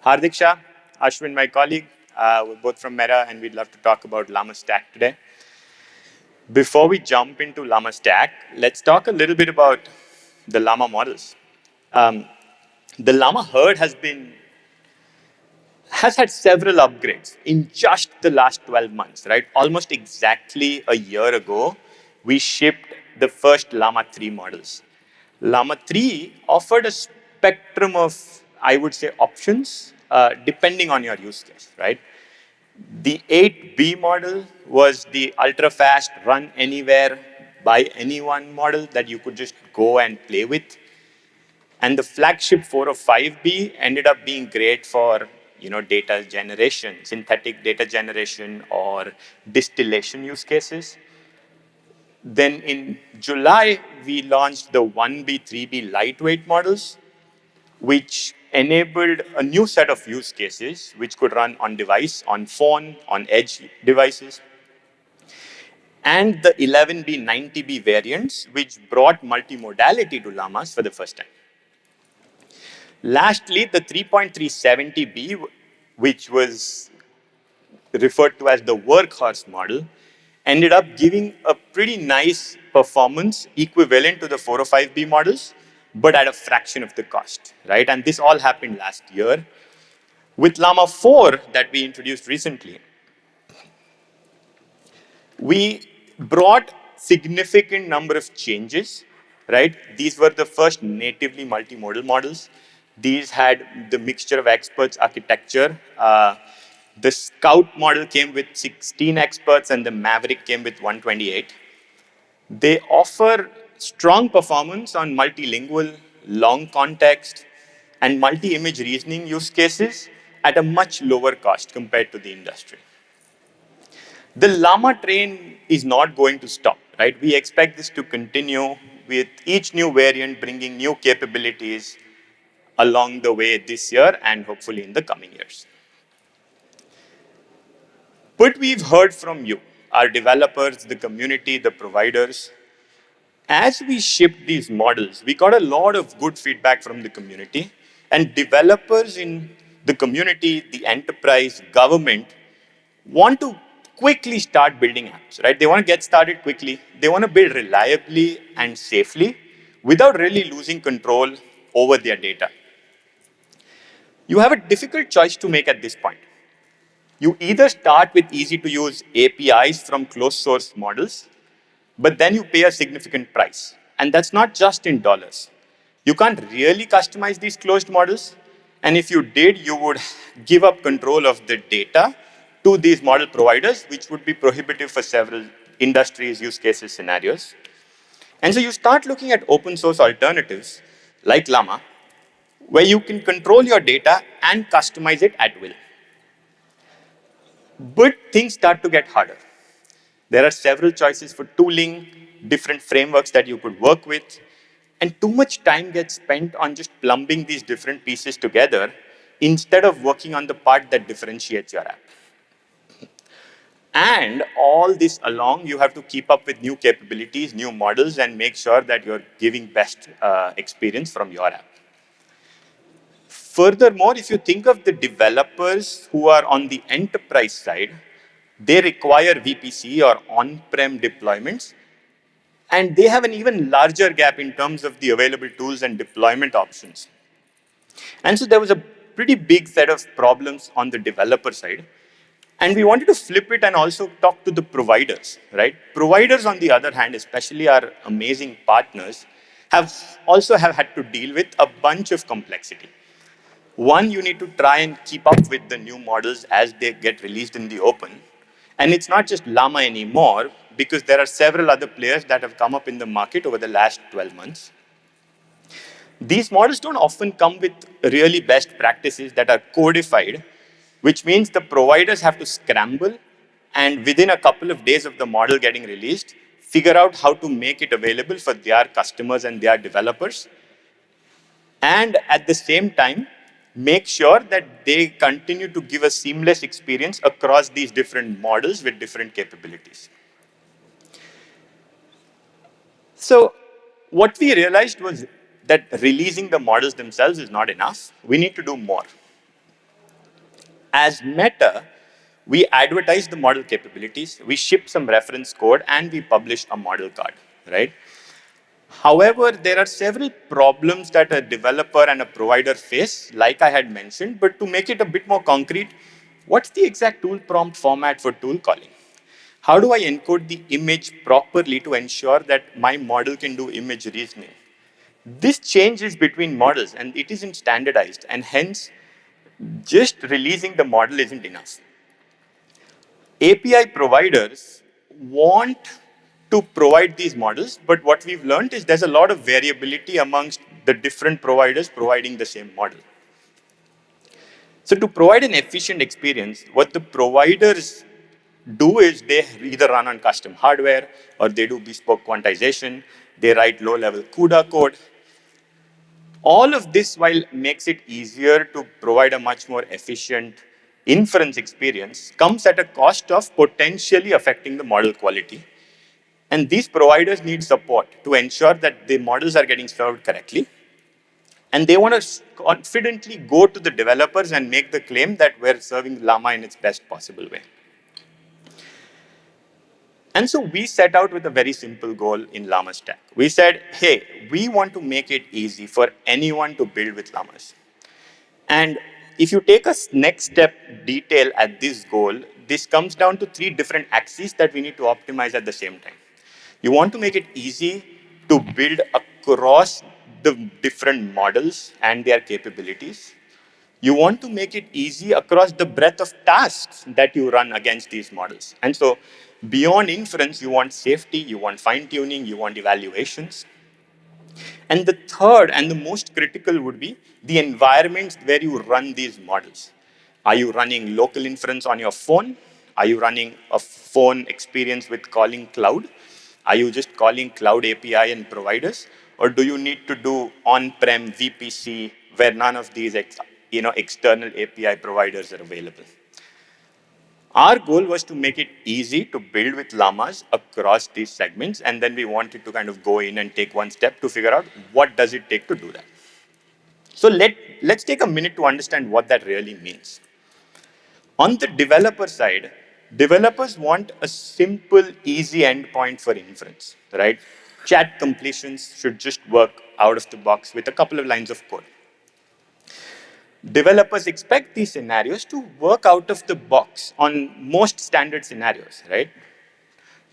Hardik, Shah, Ashwin, my colleague. We're both from Meta, and we'd love to talk about Llama Stack today. Before we jump into Llama Stack, let's talk a little bit about the Llama models. Um, the Llama herd has had several upgrades in just the last 12 months, right? Almost exactly a year ago, we shipped the first Llama 3 models. Llama 3 offered a spectrum of, I would say, options depending on your use case, right? The 8B model was the ultra fast, run anywhere, by anyone model that you could just go and play with. And the flagship 405B ended up being great for data generation, synthetic data generation, or distillation use cases. Then in July, we launched the 1B, 3B lightweight models, which enabled a new set of use cases which could run on device, on phone, on edge devices. And the 11B, 90B variants, which brought multimodality to Llamas for the first time. Lastly, the 3.370B, which was referred to as the workhorse model, ended up giving a pretty nice performance equivalent to the 405B models, but at a fraction of the cost, right? And this all happened last year. With Llama 4 that we introduced recently, we brought significant number of changes, right? These were the first natively multimodal models. These had the mixture of experts architecture. The Scout model came with 16 experts and the Maverick came with 128. They offer strong performance on multilingual, long context, and multi-image reasoning use cases at a much lower cost compared to the industry. The Llama train is not going to stop, right? We expect this to continue with each new variant bringing new capabilities along the way this year and hopefully in the coming years. But we've heard from you, our developers, the community, the providers. As we shipped these models, we got a lot of good feedback from the community, and developers in the community, the enterprise, government want to quickly start building apps, right? They want to get started quickly. They want to build reliably and safely without really losing control over their data. You have a difficult choice to make at this point. You either start with easy to use APIs from closed source models, but then you pay a significant price. And that's not just in dollars. You can't really customize these closed models. And if you did, you would give up control of the data to these model providers, which would be prohibitive for several industries, use cases, scenarios. And so you start looking at open source alternatives like Llama, where you can control your data and customize it at will. But things start to get harder. There are several choices for tooling, different frameworks that you could work with, and too much time gets spent on just plumbing these different pieces together instead of working on the part that differentiates your app. And all this along, you have to keep up with new capabilities, new models, and make sure that you're giving best experience from your app. Furthermore, if you think of the developers who are on the enterprise side, they require VPC or on-prem deployments, and they have an even larger gap in terms of the available tools and deployment options. And so there was a pretty big set of problems on the developer side. And we wanted to flip it and also talk to the providers, right? Providers, on the other hand, especially our amazing partners, have had to deal with a bunch of complexity. One, you need to try and keep up with the new models as they get released in the open. And it's not just Llama anymore, because there are several other players that have come up in the market over the last 12 months. These models don't often come with really best practices that are codified, which means the providers have to scramble and within a couple of days of the model getting released, figure out how to make it available for their customers and their developers. And at the same time, make sure that they continue to give a seamless experience across these different models with different capabilities. So what we realized was that releasing the models themselves is not enough. We need to do more. As Meta, we advertise the model capabilities, we ship some reference code, and we publish a model card, right? However, there are several problems that a developer and a provider face, like I had mentioned, but to make it a bit more concrete, what's the exact tool prompt format for tool calling? How do I encode the image properly to ensure that my model can do image reasoning? This changes between models and it isn't standardized, and hence, just releasing the model isn't enough. API providers want to provide these models, but what we've learned is there's a lot of variability amongst the different providers providing the same model. So to provide an efficient experience, what the providers do is they either run on custom hardware or they do bespoke quantization, they write low-level CUDA code. All of this, while makes it easier to provide a much more efficient inference experience, comes at a cost of potentially affecting the model quality. And these providers need support to ensure that the models are getting served correctly. And they want to confidently go to the developers and make the claim that we're serving Llama in its best possible way. And so we set out with a very simple goal in Llama Stack. We said, hey, we want to make it easy for anyone to build with Llamas. And if you take a next step detail at this goal, this comes down to 3 different axes that we need to optimize at the same time. You want to make it easy to build across the different models and their capabilities. You want to make it easy across the breadth of tasks that you run against these models. And so beyond inference, you want safety, you want fine-tuning, you want evaluations. And the third and the most critical would be the environments where you run these models. Are you running local inference on your phone? Are you running a phone experience with calling cloud? Are you just calling cloud API and providers? Or do you need to do on-prem VPC where none of these external API providers are available? Our goal was to make it easy to build with llamas across these segments, and then we wanted to kind of go in and take one step to figure out what does it take to do that. So let's take a minute to understand what that really means. On the developer side, developers want a simple, easy endpoint for inference, right? Chat completions should just work out of the box with a couple of lines of code. Developers expect these scenarios to work out of the box on most standard scenarios, right?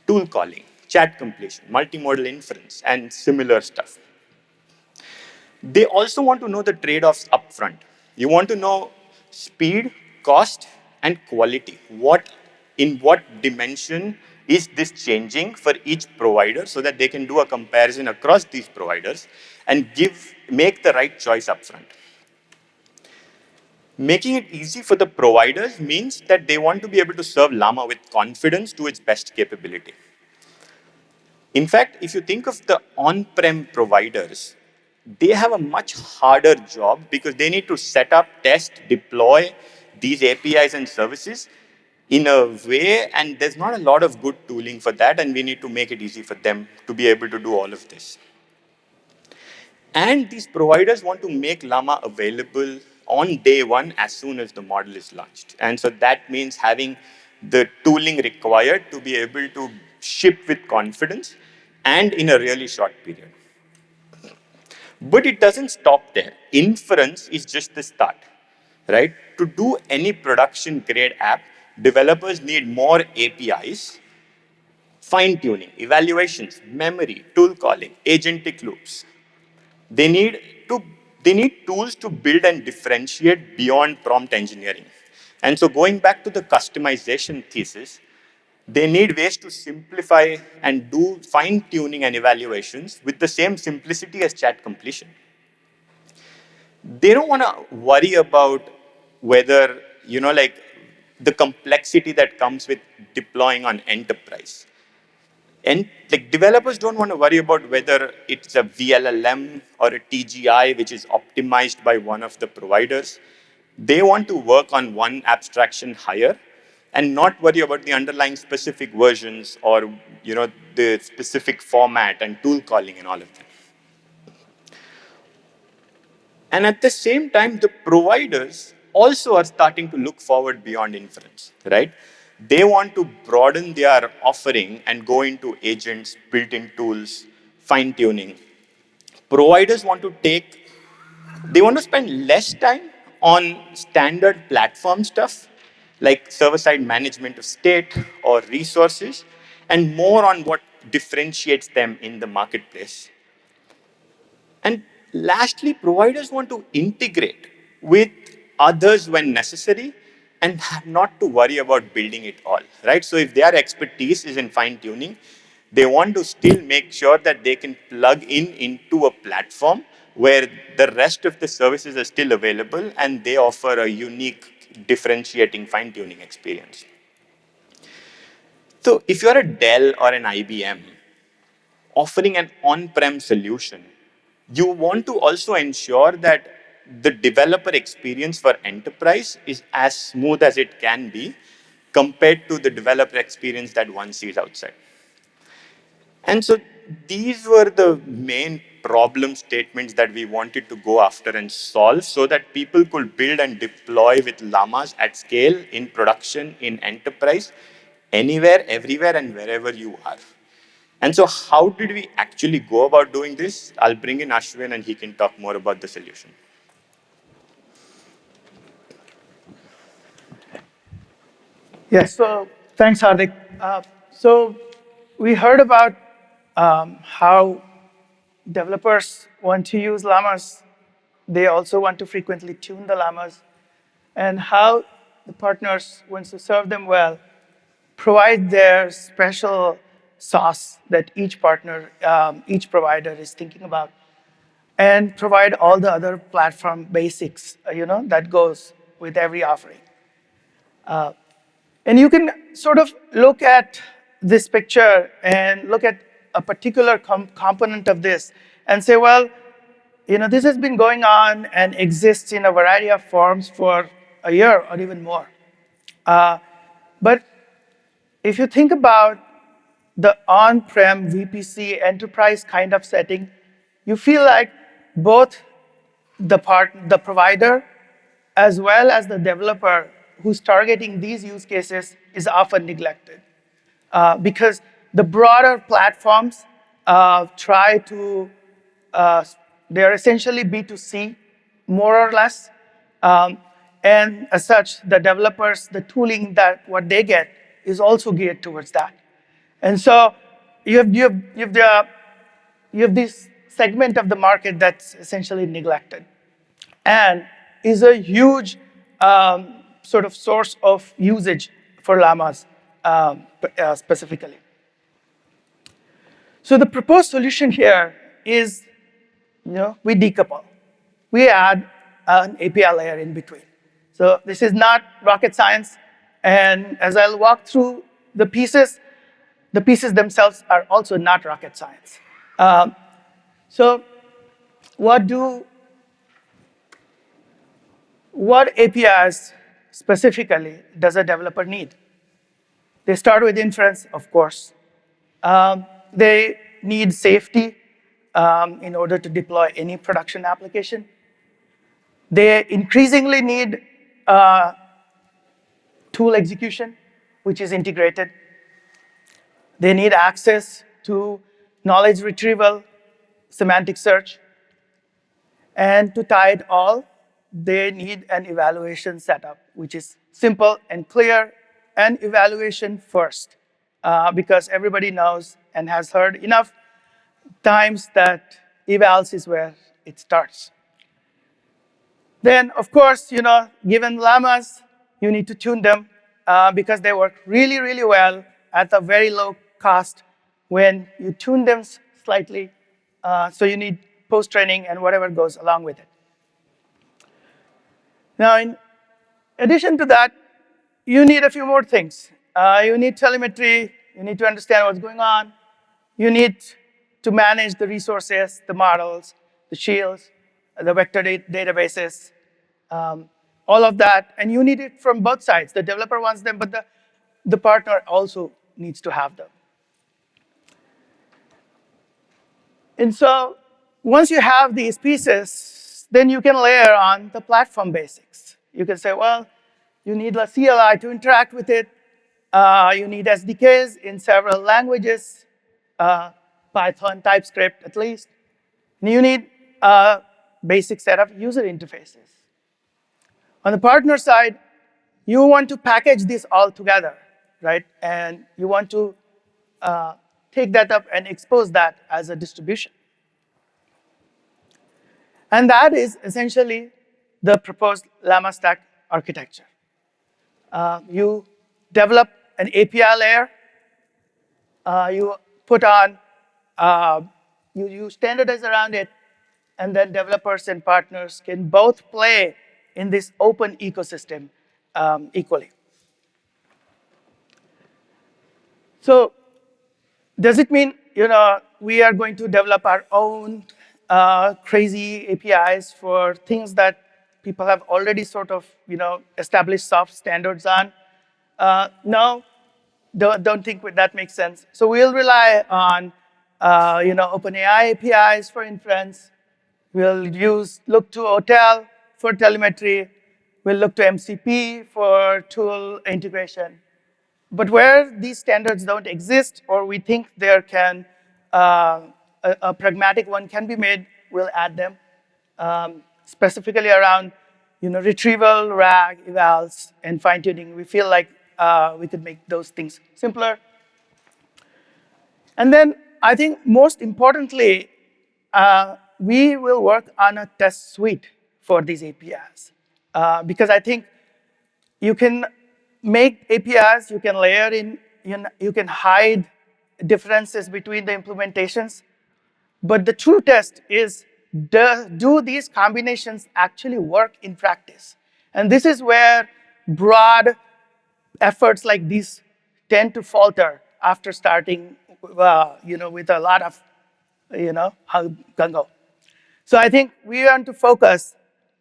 Tool calling, chat completion, multimodal inference, and similar stuff. They also want to know the trade-offs upfront. You want to know speed, cost, and quality. In what dimension is this changing for each provider so that they can do a comparison across these providers and make the right choice upfront. Making it easy for the providers means that they want to be able to serve Llama with confidence to its best capability. In fact, if you think of the on-prem providers, they have a much harder job because they need to set up, test, deploy these APIs and services in a way, and there's not a lot of good tooling for that, and we need to make it easy for them to be able to do all of this. And these providers want to make Llama available on day one as soon as the model is launched. And so that means having the tooling required to be able to ship with confidence and in a really short period. But it doesn't stop there. Inference is just the start, right? To do any production grade app, developers need more APIs, fine-tuning, evaluations, memory, tool calling, agentic loops. They need tools to build and differentiate beyond prompt engineering. And so going back to the customization thesis, they need ways to simplify and do fine-tuning and evaluations with the same simplicity as chat completion. They don't want to worry about whether, the complexity that comes with deploying on enterprise. And developers don't want to worry about whether it's a VLLM or a TGI, which is optimized by one of the providers. They want to work on one abstraction higher and not worry about the underlying specific versions or the specific format and tool calling and all of that. And at the same time, the providers also are starting to look forward beyond inference, right? They want to broaden their offering and go into agents, built-in tools, fine-tuning. Providers want to they want to spend less time on standard platform stuff like server-side management of state or resources, and more on what differentiates them in the marketplace. And lastly, providers want to integrate with others when necessary and have not to worry about building it all, right? So if their expertise is in fine tuning, they want to still make sure that they can plug in into a platform where the rest of the services are still available and they offer a unique differentiating fine tuning experience. So if you're a Dell or an IBM, offering an on-prem solution, you want to also ensure that the developer experience for enterprise is as smooth as it can be compared to the developer experience that one sees outside. And so these were the main problem statements that we wanted to go after and solve so that people could build and deploy with llamas at scale in production, in enterprise, anywhere, everywhere, and wherever you are. And so how did we actually go about doing this? I'll bring in Ashwin and he can talk more about the solution. Yes, so thanks, Hardik. So we heard about how developers want to use llamas. They also want to frequently tune the llamas, and how the partners, once to serve them well, provide their special sauce that each partner, each provider is thinking about, and provide all the other platform basics, that goes with every offering. And you can sort of look at this picture and look at a particular component of this and say, well, this has been going on and exists in a variety of forms for a year or even more. But if you think about the on-prem VPC enterprise kind of setting, you feel like both the provider as well as the developer who's targeting these use cases is often neglected. Because the broader platforms try to, they're essentially B2C, more or less. And as such, the developers, the tooling that what they get is also geared towards that. And so you have this segment of the market that's essentially neglected and is a huge sort of source of usage for llamas specifically. So the proposed solution here is, we decouple. We add an API layer in between. So this is not rocket science. And as I'll walk through the pieces themselves are also not rocket science. So what APIs specifically does a developer need? They start with inference, of course. They need safety in order to deploy any production application. They increasingly need tool execution, which is integrated. They need access to knowledge retrieval, semantic search. And to tie it all, they need an evaluation setup, which is simple and clear, and evaluation first, because everybody knows and has heard enough times that evals is where it starts. Then, of course, given llamas, you need to tune them because they work really, really well at a very low cost when you tune them slightly. So you need post-training and whatever goes along with it. Now, in addition to that, you need a few more things. You need telemetry. You need to understand what's going on. You need to manage the resources, the models, the shields, the vector databases, all of that. And you need it from both sides. The developer wants them, but the partner also needs to have them. And so once you have these pieces, then you can layer on the platform basics. You can say, well, you need a CLI to interact with it. You need SDKs in several languages, Python, TypeScript at least. And you need a basic set of user interfaces. On the partner side, you want to package this all together, right? And you want to take that up and expose that as a distribution. And that is essentially the proposed Llama Stack architecture. You develop an API layer. You put on, you standardize around it, and then developers and partners can both play in this open ecosystem equally. So does it mean we are going to develop our own crazy APIs for things that people have already sort of established soft standards on? No, don't think that makes sense. So we'll rely on OpenAI APIs for inference. We'll look to OTel for telemetry. We'll look to MCP for tool integration. But where these standards don't exist, or we think there can a pragmatic one can be made, we'll add them, specifically around retrieval, RAG, evals, and fine-tuning. We feel like we could make those things simpler. And then I think most importantly, we will work on a test suite for these APIs. Because I think you can make APIs, you can layer in, you can hide differences between the implementations. But the true test is, do these combinations actually work in practice? And this is where broad efforts like these tend to falter after starting with a lot of gung-ho. So I think we want to focus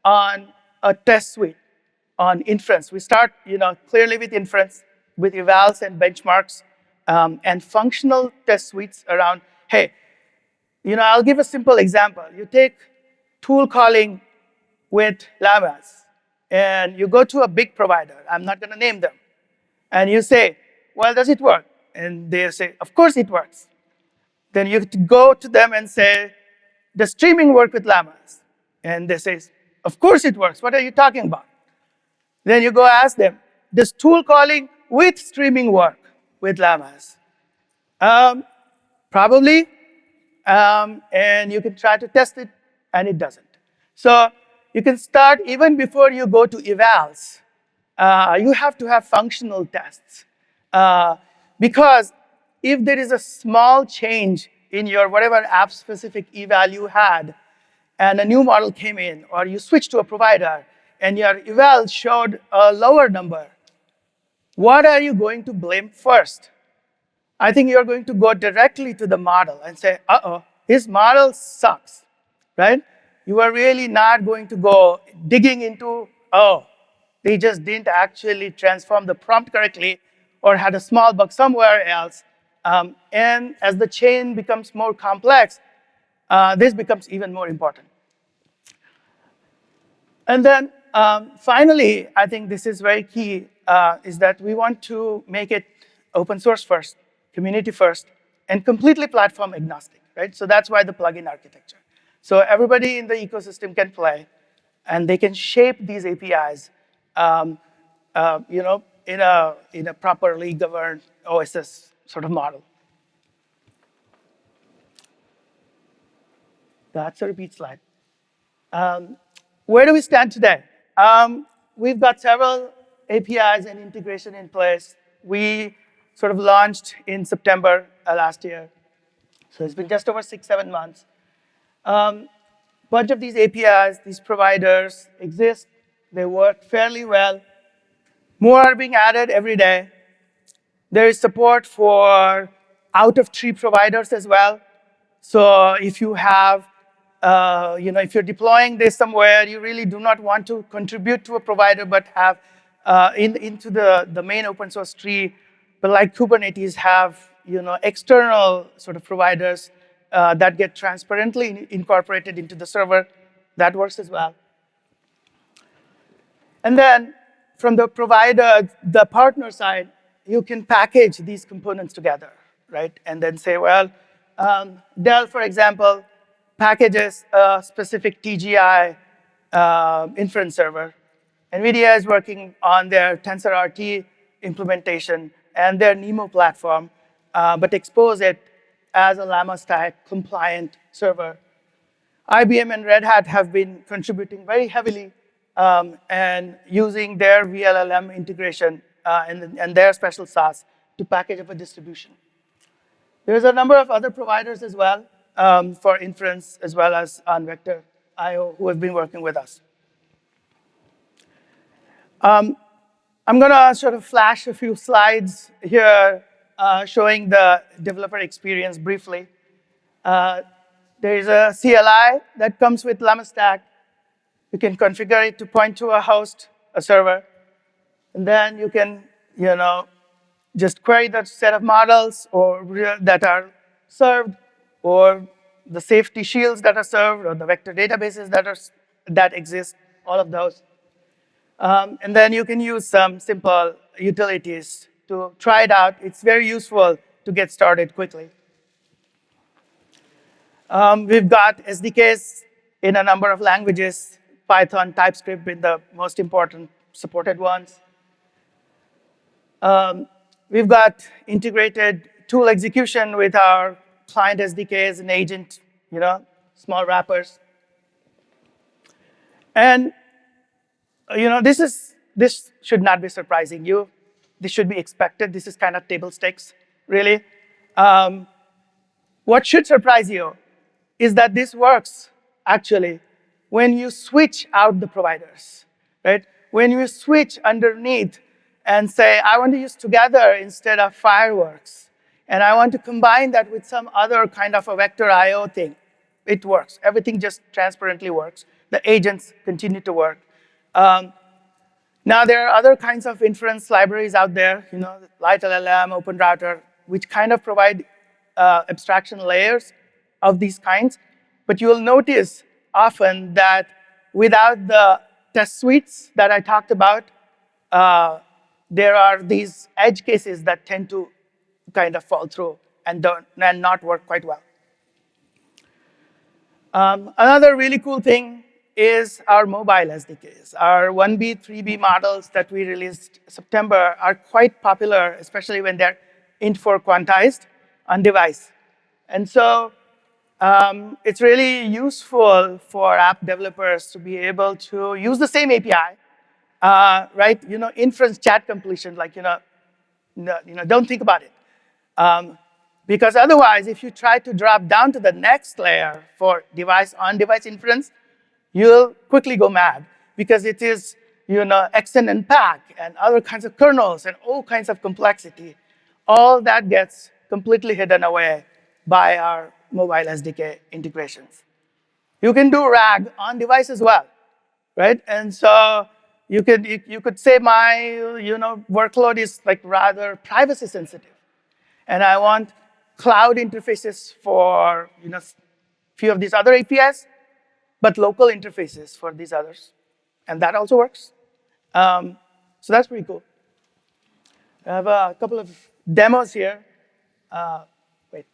on a test suite, on inference. We start clearly with inference, with evals and benchmarks, and functional test suites around, hey, I'll give a simple example. You take tool calling with llamas, and you go to a big provider. I'm not going to name them. And you say, well, does it work? And they say, of course it works. Then you go to them and say, does streaming work with llamas? And they say, of course it works. What are you talking about? Then you go ask them, does tool calling with streaming work with llamas? Probably. And you can try to test it, and it doesn't. So you can start even before you go to evals. You have to have functional tests. Because if there is a small change in your whatever app-specific eval you had, and a new model came in, or you switched to a provider, and your eval showed a lower number, what are you going to blame first? I think you're going to go directly to the model and say, uh-oh, this model sucks, right? You are really not going to go digging into, oh, they just didn't actually transform the prompt correctly or had a small bug somewhere else. And as the chain becomes more complex, this becomes even more important. And then finally, I think this is very key, is that we want to make it open source first, community first, and completely platform agnostic, right? So that's why the plugin architecture. So everybody in the ecosystem can play, and they can shape these APIs in a properly governed OSS sort of model. That's a repeat slide. Where do we stand today? We've got several APIs and integration in place. We sort of launched in September last year. So it's been just over 6-7 months. Bunch of these APIs, these providers exist. They work fairly well. More are being added every day. There is support for out-of-tree providers as well. So if you have, if you're deploying this somewhere, you really do not want to contribute to a provider, but have into the main open source tree. But like Kubernetes have, external sort of providers that get transparently incorporated into the server. That works as well. And then from the provider, the partner side, you can package these components together, right? And then say, well, Dell, for example, packages a specific TGI inference server. NVIDIA is working on their TensorRT implementation and their NeMo platform, but expose it as a Llama Stack compliant server. IBM and Red Hat have been contributing very heavily and using their VLLM integration and their special sauce to package up a distribution. There's a number of other providers as well for inference, as well as on Vector IO, who have been working with us. I'm going to sort of flash a few slides here showing the developer experience briefly. There is a CLI that comes with Llama Stack. You can configure it to point to a host, a server. And then you can just query that set of models that are served, or the safety shields that are served, or the vector databases that exist, all of those. And then you can use some simple utilities to try it out. It's very useful to get started quickly. We've got SDKs in a number of languages, Python, TypeScript being the most important supported ones. We've got integrated tool execution with our client SDKs and agent, small wrappers. And this should not be surprising you. This should be expected. This is kind of table stakes, really. What should surprise you is that this works, actually, when you switch out the providers, right? When you switch underneath and say, I want to use together instead of fireworks, and I want to combine that with some other kind of a vector IO thing, it works. Everything just transparently works. The agents continue to work. Now, there are other kinds of inference libraries out there, Light LLM, OpenRouter, which kind of provide abstraction layers of these kinds. But you will notice often that without the test suites that I talked about, there are these edge cases that tend to kind of fall through and not work quite well. Another really cool thing is our mobile SDKs. Our 1B, 3B models that we released September are quite popular, especially when they're int4 quantized on device. And so it's really useful for app developers to be able to use the same API, right? Inference chat completion, like, don't think about it. Because otherwise, if you try to drop down to the next layer for on-device inference, you'll quickly go mad, because it is extend and pack and other kinds of kernels and all kinds of complexity. All that gets completely hidden away by our mobile SDK integrations. You can do RAG on device as well, right? And so you could say my workload is like rather privacy sensitive, and I want cloud interfaces for few of these other APIs, but local interfaces for these others, and that also works. So that's pretty cool. I have a couple of demos here. Wait.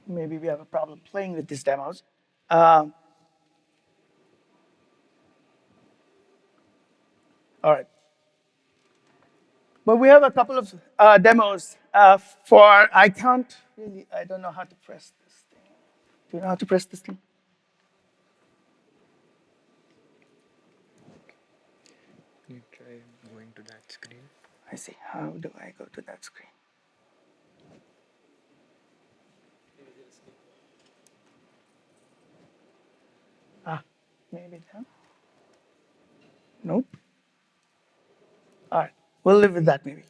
Maybe we have a problem playing with these demos. All right. But we have a couple of demos I don't know how to press this thing. Do you know how to press this thing? You try going to that screen. I see. How do I go to that screen? Maybe that. Nope. All right. We'll live with that, maybe.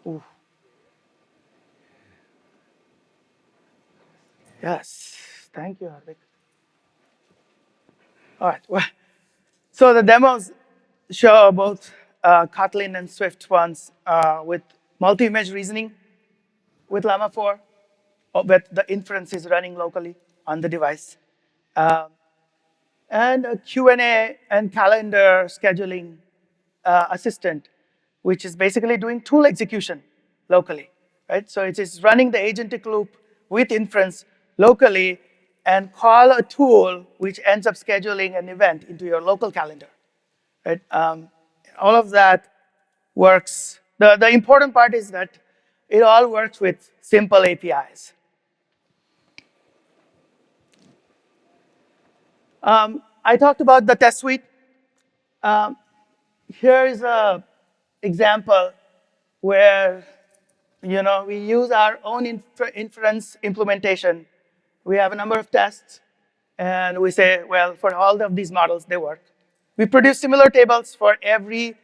Ooh. Yes. Thank you, Hardik. All right. Well, so the demos show both Kotlin and Swift ones with multi-image reasoning with Llama 4, but the inference is running locally on the device. And a Q&A and calendar scheduling assistant, which is basically doing tool execution locally, right? So it is running the agentic loop with inference locally and call a tool which ends up scheduling an event into your local calendar, right? All of that works. The important part is that it all works with simple APIs. I talked about the test suite. Here is an example where we use our own inference implementation. We have a number of tests, and we say, well, for all of these models, they work. We produce similar tables for every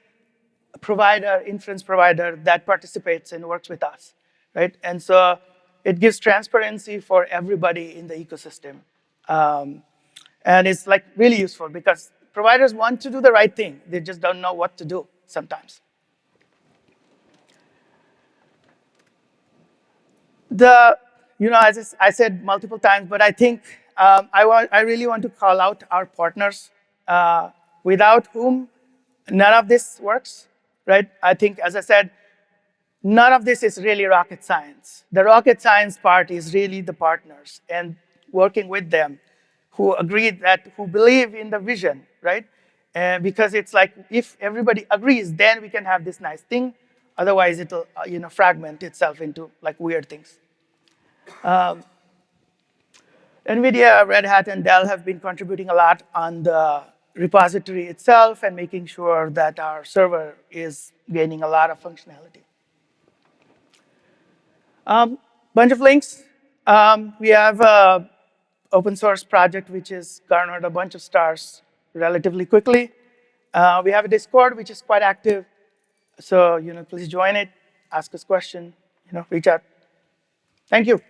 provider, inference provider that participates and works with us, right? And so it gives transparency for everybody in the ecosystem. And it's like really useful because providers want to do the right thing. They just don't know what to do sometimes. As I said multiple times, but I think I really want to call out our partners, without whom none of this works, right? I think, as I said, none of this is really rocket science. The rocket science part is really the partners and working with them who who believe in the vision, right? Because it's like, if everybody agrees, then we can have this nice thing. Otherwise, it'll fragment itself into like weird things. NVIDIA, Red Hat, and Dell have been contributing a lot on the repository itself and making sure that our server is gaining a lot of functionality. Bunch of links. We have an open source project which has garnered a bunch of stars relatively quickly. We have a Discord which is quite active. So please join it, ask us questions, reach out. Thank you.